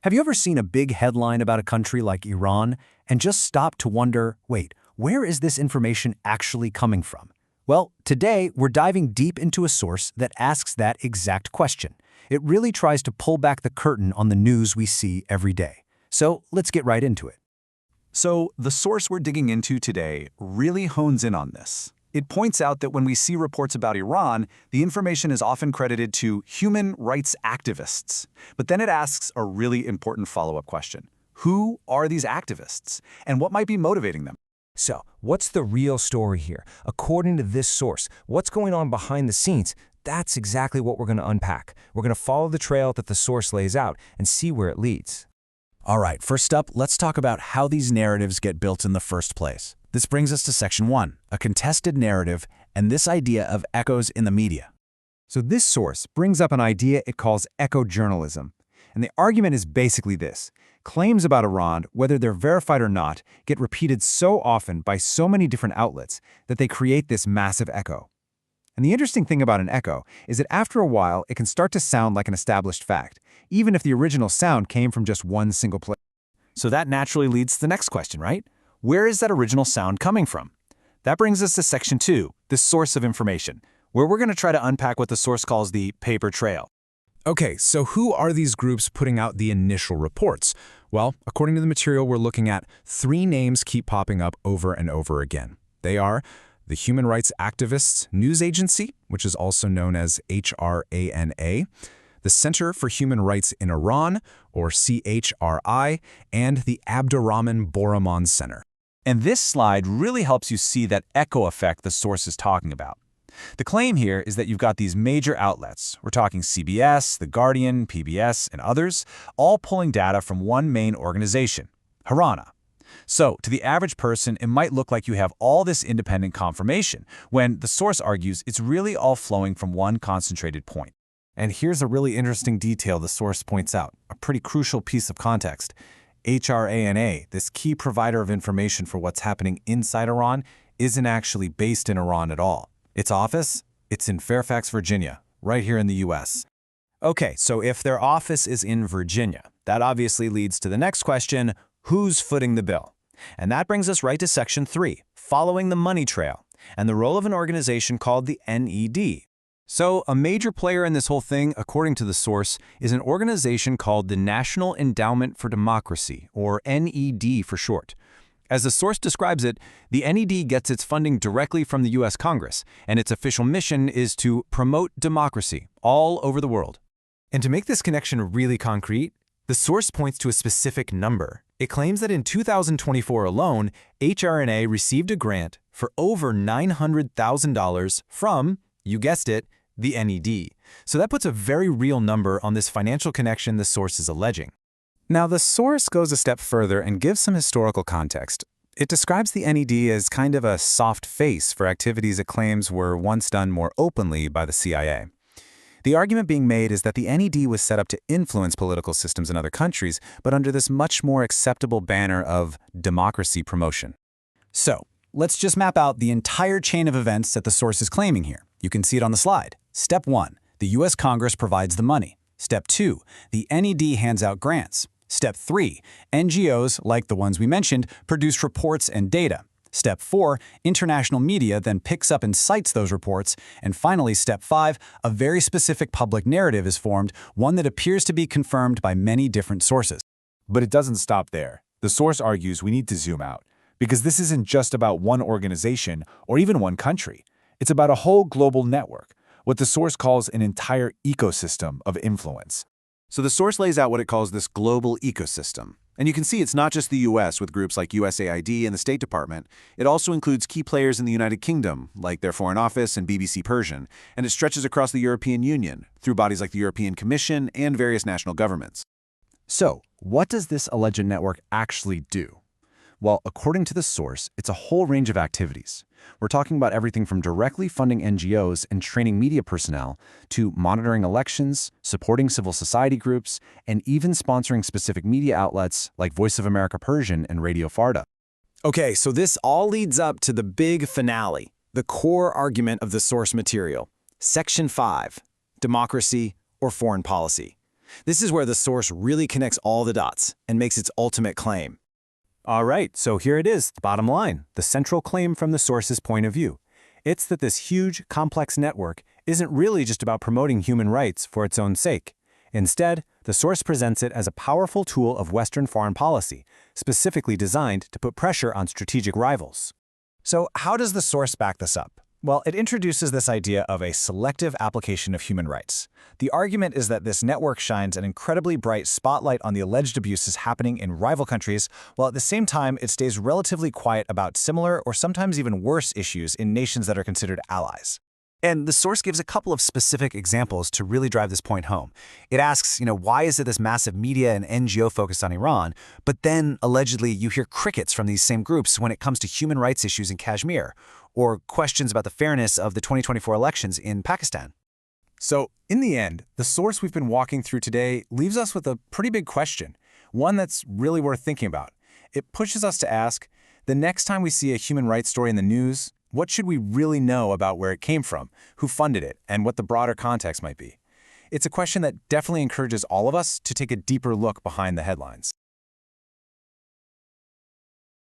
Have you ever seen a big headline about a country like Iran and just stopped to wonder, wait, where is this information actually coming from? Well, today we're diving deep into a source that asks that exact question. It really tries to pull back the curtain on the news we see every day. So let's get right into it. So the source we're digging into today really hones in on this. It points out that when we see reports about Iran, the information is often credited to human rights activists. But then it asks a really important follow-up question. Who are these activists? And what might be motivating them? So, what's the real story here? According to this source, what's going on behind the scenes? That's exactly what we're going to unpack. We're going to follow the trail that the source lays out and see where it leads. All right, first up, let's talk about how these narratives get built in the first place. This brings us to Section 1, a contested narrative, and this idea of echoes in the media. So this source brings up an idea it calls echo journalism. And the argument is basically this. Claims about Iran, whether they're verified or not, get repeated so often by so many different outlets that they create this massive echo. And the interesting thing about an echo is that after a while, it can start to sound like an established fact, even if the original sound came from just one single place. So that naturally leads to the next question, right? Where is that original sound coming from? That brings us to Section 2, the source of information, where we're going to try to unpack what the source calls the paper trail. Okay, so who are these groups putting out the initial reports? Well, according to the material we're looking at, 3 names keep popping up over and over again. They are the Human Rights Activists News Agency, which is also known as HRANA, the Center for Human Rights in Iran, or CHRI, and the Abdurrahman Borahman Center. And this slide really helps you see that echo effect the source is talking about. The claim here is that you've got these major outlets, we're talking CBS, The Guardian, PBS, and others, all pulling data from one main organization, HRANA. So, to the average person, it might look like you have all this independent confirmation, when the source argues it's really all flowing from one concentrated point. And here's a really interesting detail the source points out, a pretty crucial piece of context. HRANA, this key provider of information for what's happening inside Iran, isn't actually based in Iran at all. Its office? It's in Fairfax, Virginia, right here in the US. Okay, so if their office is in Virginia, that obviously leads to the next question, who's footing the bill? And that brings us right to Section 3, following the money trail, and the role of an organization called the NED. So, a major player in this whole thing, according to the source, is an organization called the National Endowment for Democracy, or NED for short. As the source describes it, the NED gets its funding directly from the U.S. Congress, and its official mission is to promote democracy all over the world. And to make this connection really concrete, the source points to a specific number. It claims that in 2024 alone, HRNA received a grant for over $900,000 from, you guessed it, the NED. So that puts a very real number on this financial connection the source is alleging. Now, the source goes a step further and gives some historical context. It describes the NED as kind of a soft face for activities it claims were once done more openly by the CIA. The argument being made is that the NED was set up to influence political systems in other countries, but under this much more acceptable banner of democracy promotion. So, let's just map out the entire chain of events that the source is claiming here. You can see it on the slide. Step 1, the U.S. Congress provides the money. Step 2, the NED hands out grants. Step 3, NGOs, like the ones we mentioned, produce reports and data. Step 4, international media then picks up and cites those reports. And finally, Step 5, a very specific public narrative is formed, one that appears to be confirmed by many different sources. But it doesn't stop there. The source argues we need to zoom out, because this isn't just about one organization or even one country. It's about a whole global network, what the source calls an entire ecosystem of influence. So the source lays out what it calls this global ecosystem. And you can see it's not just the US with groups like USAID and the State Department. It also includes key players in the United Kingdom, like their Foreign Office and BBC Persian, and it stretches across the European Union through bodies like the European Commission and various national governments. So, what does this alleged network actually do? Well, according to the source, it's a whole range of activities. We're talking about everything from directly funding NGOs and training media personnel to monitoring elections, supporting civil society groups, and even sponsoring specific media outlets like Voice of America Persian and Radio Farda. Okay, so this all leads up to the big finale, the core argument of the source material. Section 5, democracy or foreign policy. This is where the source really connects all the dots and makes its ultimate claim. All right, so here it is, the bottom line, the central claim from the source's point of view. It's that this huge, complex network isn't really just about promoting human rights for its own sake. Instead, the source presents it as a powerful tool of Western foreign policy, specifically designed to put pressure on strategic rivals. So how does the source back this up? Well, it introduces this idea of a selective application of human rights. The argument is that this network shines an incredibly bright spotlight on the alleged abuses happening in rival countries, while at the same time it stays relatively quiet about similar or sometimes even worse issues in nations that are considered allies. And the source gives a couple of specific examples to really drive this point home. It asks, why is it this massive media and NGO focused on Iran, but then allegedly you hear crickets from these same groups when it comes to human rights issues in Kashmir, or questions about the fairness of the 2024 elections in Pakistan. So, in the end, the source we've been walking through today leaves us with a pretty big question, one that's really worth thinking about. It pushes us to ask, the next time we see a human rights story in the news, what should we really know about where it came from, who funded it, and what the broader context might be? It's a question that definitely encourages all of us to take a deeper look behind the headlines.